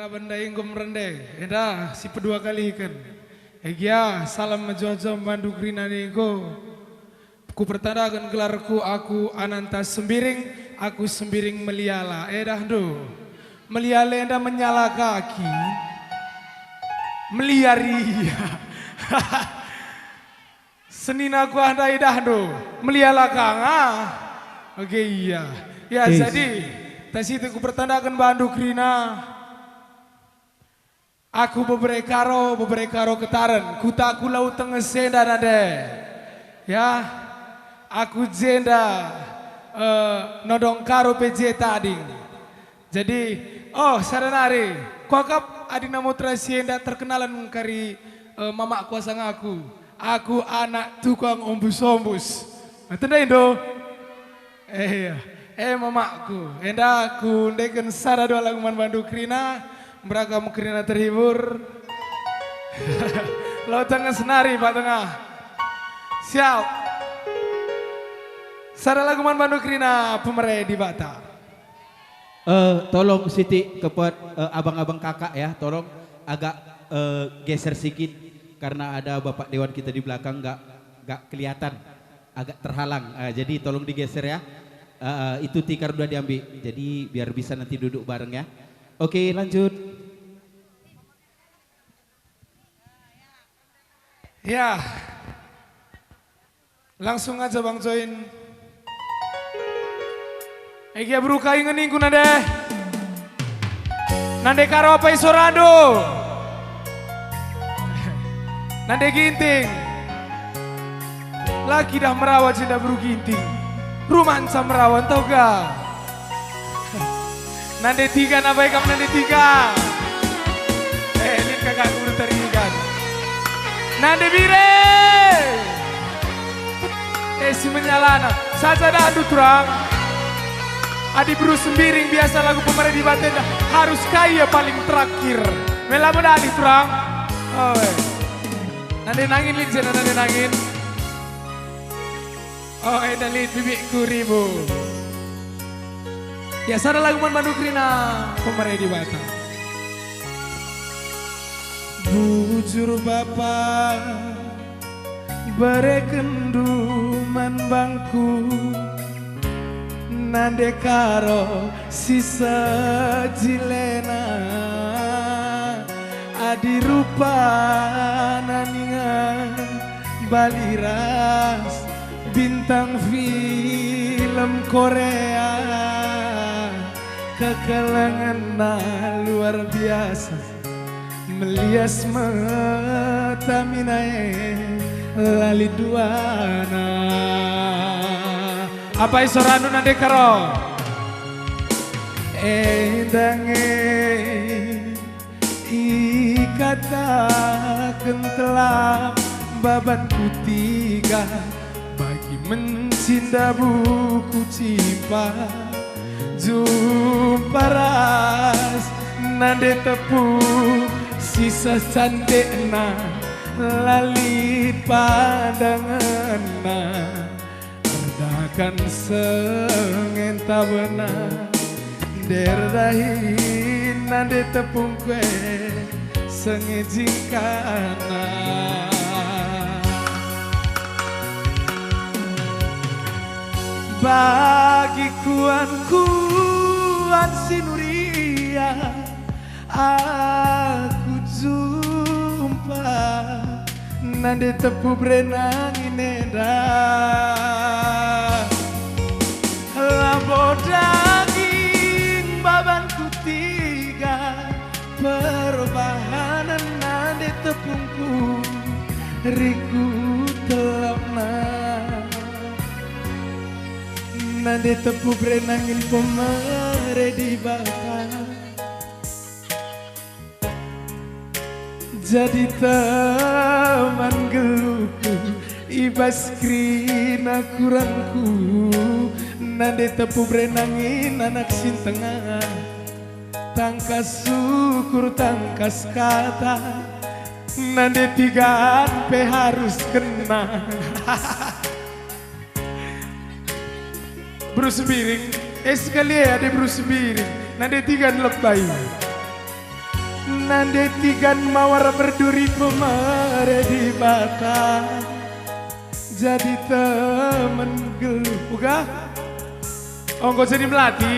Kara benda ingkum rende, eda si pedua kali kan. Egia salam mejojo mandu grina niko. Ku pertadakan gelarku aku Ananta Sembiring, aku Sembiring meliala. Edah do, meliala eda menyala kaki, meliaria. Senin aku anda edah do, meliala kanga. Oke iya, ya jadi tes itu ku pertandakan bandu grina. Aku beberapa karo ketaran, ku tak ku laut tengah senda nade, ya, aku jenda nodong karo PJ tadi. Jadi, oh saranari, kuakap adina mutra senda terkenalan kari mama kuasa ngaku. Aku anak tukang ombus-ombus. Tenda Indo, mamaku, enda aku ndeken sara dua laguman bandu krina. Beragam kerina terhibur. Lo tengah senari Pak Tengah. Siap. Sara laguman Bandung Krina pemerai di Bata. Tolong Siti kepada abang-abang kakak ya, tolong agak geser sedikit karena ada Bapak Dewan kita di belakang nggak kelihatan, agak terhalang. Jadi tolong digeser ya. Itu tikar udah diambil. Jadi biar bisa nanti duduk bareng ya. Oke, lanjut. Ya, langsung aja Bang Join. Egia beruka ingeningku nade. Nande karo apa isorado. Nande ginting. Lagi dah merawat cinta beru ginting. Romansa merawan tau gak? Nande tiga nabai kamu nande tiga. Ini kakak guru terikan. Nande bire. Si menyalana. Saja dah adu terang. Adi Bru Sembiring biasa lagu pemerai di Batenda. Harus kaya paling terakhir. Melama dah adi terang. Oh, nande nangin lid sana nande nangin. Oh, eda lid bibikku ribu. Ya sana lagu Bandung Krina pemerai di Batam. Bujur bapak berekenduman bangku nande karo sisa jilena adi rupa naninga baliras bintang film Korea kekelangan luar biasa melias mata minae lali duana apa isoranu nande karo endange ikata kentelam babanku tiga bagi mencinta buku cipa jumpa ras nande tepuk sisa sandena lali pandanganna redakan sengenta benar derdahin nande tepung kue sengejingkana bagi kuan sinuria aku jumpa nande tepu berenang ineda lambo daging babanku tiga perbahanan nande tepungku riku telapna nande tepu berenangin pemere di Batam jadi teman geluku ibas krina kuranku nande tepu berenangin anak sintengah tangkas syukur tangkas kata nande tiga pe harus kena Bru Sembiring sekali ya ada Bru Sembiring nande tiga lebay Nande tigan mawar berduri pemere di bata jadi temen geluh. Buka? Oh nggak jadi melati.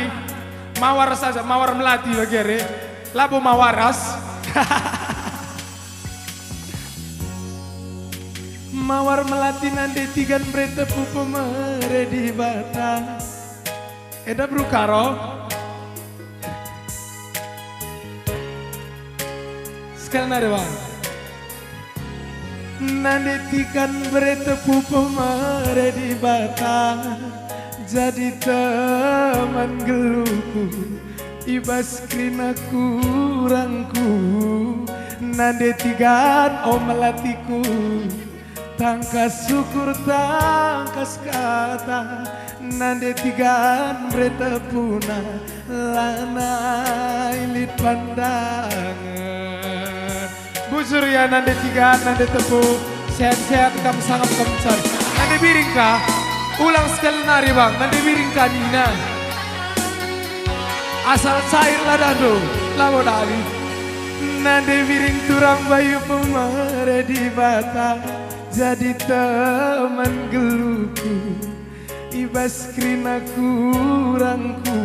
Mawar saja, mawar melati bagere. Labu mawaras. Mawar melati nande tigan bretepu pemere di bata. Eda brukaro. Sekali nade bang. Nande tigan bretepu pemere di bata. Jadi teman geluhku. Ibas krina kurangku. Nande tigan oh melatiku. Tangkas syukur tangkas kata nande tigan bretepuna lana ilit pandangan busur ya nande tigan nande tepu sehat-sehat kam sangap kamcar nande biring kah ulang sekali nari bang nande biring kah Nina asal cair ladado labo dari nande biring turang bayu pemere di bata jadi teman geluhku ibas krina kurangku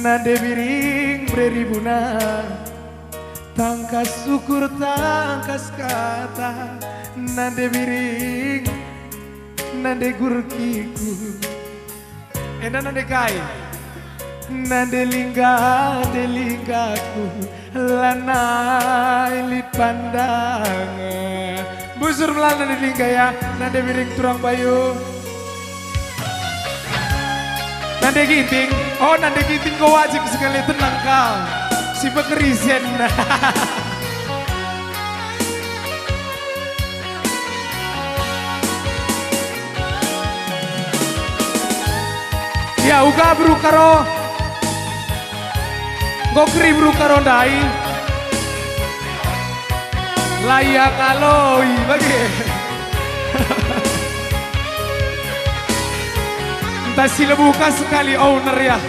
nade biring beribuna tangkas syukur tangkas kata nade biring nade gurkiku nade kai nade linggaku lana ilit pandangan busur melana di lingga ya nade biring turang bayu nade ginting oh nade ginting kau wajib sekali tenang kau si pekerisen ya uga bro karo gokri bro karo dai layak aloi bagi entah sila buka sekali owner ya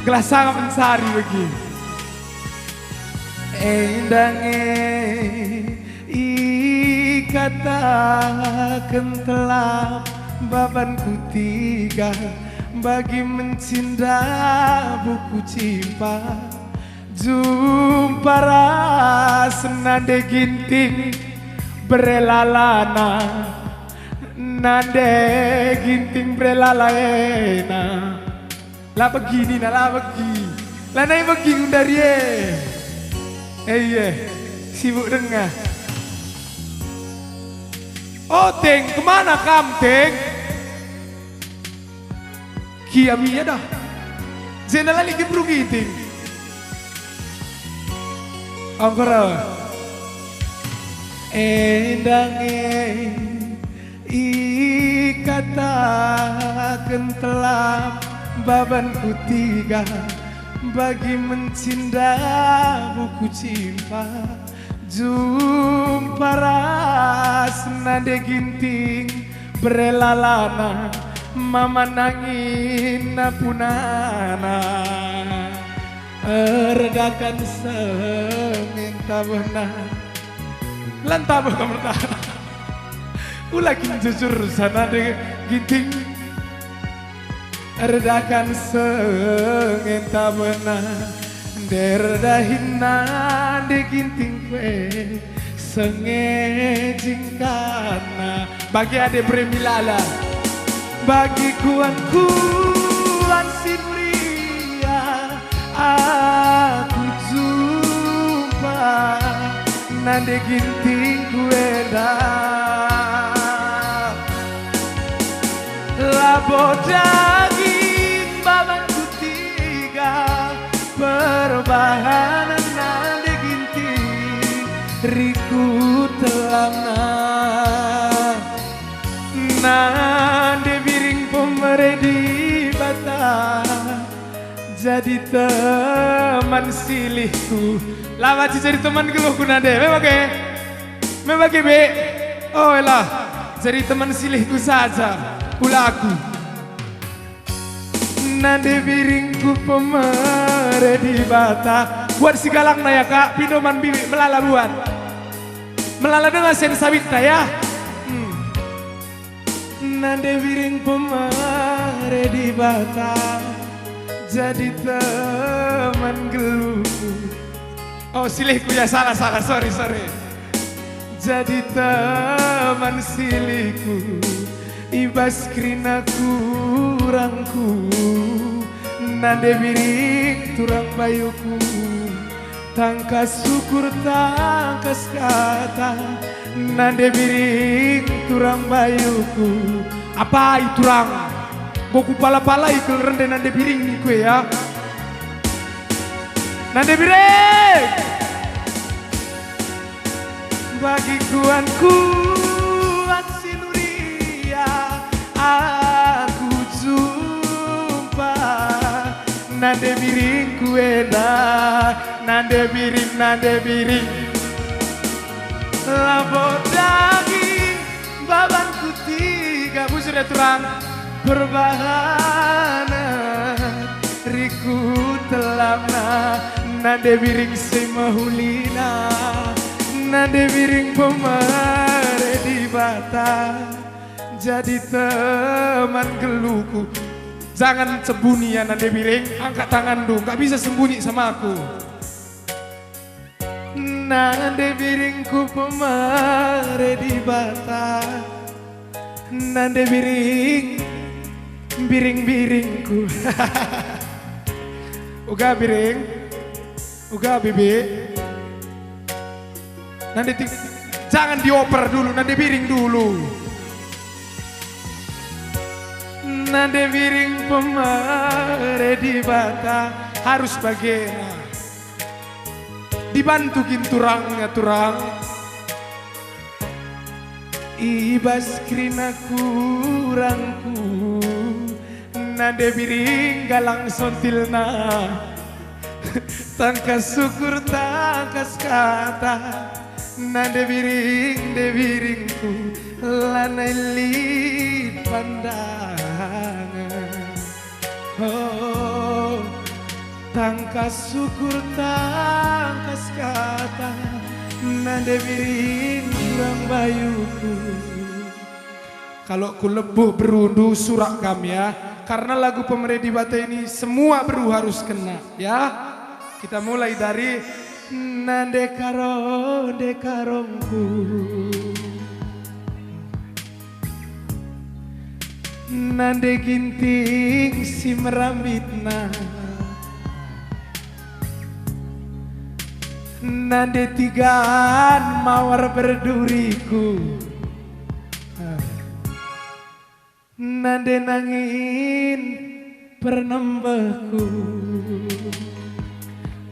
gelas sangat mencari bagi endange ikatakan telah babanku tiga bagi mencinta buku cimpa jumpa ras nande ginting berelalana nande ginting berelalaena lah begini nah lah begi lah naik begi dari iya sibuk dengar oh Teng kemana kam Teng kiaminya dah jendela lagi bro ginting Angkara endange ikatakan telah babanku tiga bagi mencinta buku cimpa jumpa ras nade ginting berelalana mama nangin napunana redakan sengin tabana lantabah kamu lagi jujur sana deh ginting redakan sengin tabana derdahin de ginting kue senge jingkana bagi ade premilala bagi kuan sinuria aku jumpa nande ginting kue dah labo daging babanku tiga perbahanan nande ginting riku telana nande biring pemere di bata jadi teman silihku lama jadi teman geluhku nade memang be oh lah jadi teman silihku saja ulaku nade biringku pemere di bata Buat si galang na ya kak, pinoman bibi melala buan. Melala dengan sen sawit na ya. Nande biring pemare di bata, jadi teman geluku. Oh silihku ya salah, sorry. Jadi teman silihku, ibas krina kurangku. Nande biring turang bayuku, tangkas syukur tangkas kata. Nande biring turang bayuku. Apa itu turang? Boku pala-pala ikut rende nande biring ni kue ya. Nande biring bagi kuat sinuria aku jumpa. Nande biring kue dah, nande biring labot daging babanku tiga busur ya turang berbahana riku telana. Nande biring semahulina, nande biring pemare di bata, jadi teman geluku. Jangan sembunyi ya nande biring, angkat tangan dong, gak bisa sembunyi sama aku. Nande biringku pemare di bata, nande biringku. Uga biring, uga bibi. Jangan dioper dulu, nande biring dulu. Nande biring pemare di bata harus bagaimana? Dibantukin turangnya turang, ibas krina kurangku. Nande biring galang sontilna, tangkas syukur tangkas kata. Nande biringku lanai lid pandangan. Oh, tangkas syukur tangkas kata. Nande biring kurang bayuku. Kalau ku lebuh berundu surak kami ya. Karena lagu Pemare di Bata ini semua beru harus kena ya. Kita mulai dari nande karongku, nande ginting si merambitna, nande tigaan mawar berduriku, nande nangin pernembahku.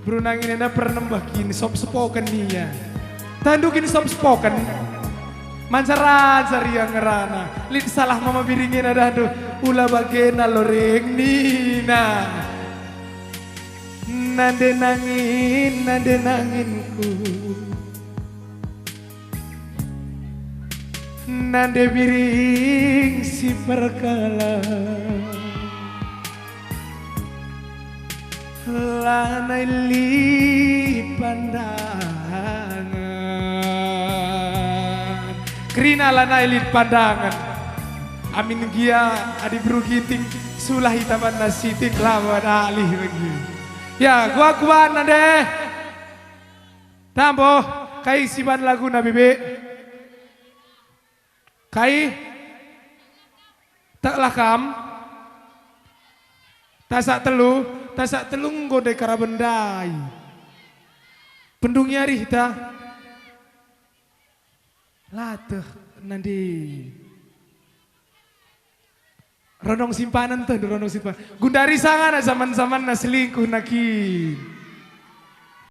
Bro nangin ena pernembah kini sop spoken niya. Tandukin sop spoken. Mancar yang ngerana. Lid salah mama biringin ada aduh. Ula bagena loreng nina. Nande nanginku. Nande biring si perkala. Lanai lid pandangan. Krina lanai lid pandangan. Amin gia adi bru giting sulah hitaman nasitik lawan alih lagi. Ya gua nade. Tambo kai siban lagu na bibi. Kai tak lakam. Tasak telung gode karabendai. Pendung nyari ta. Lateh nanti. Ronong simpanan tuh, ronong simpanan. Gundari sangan zaman-zaman na selingkuh naki.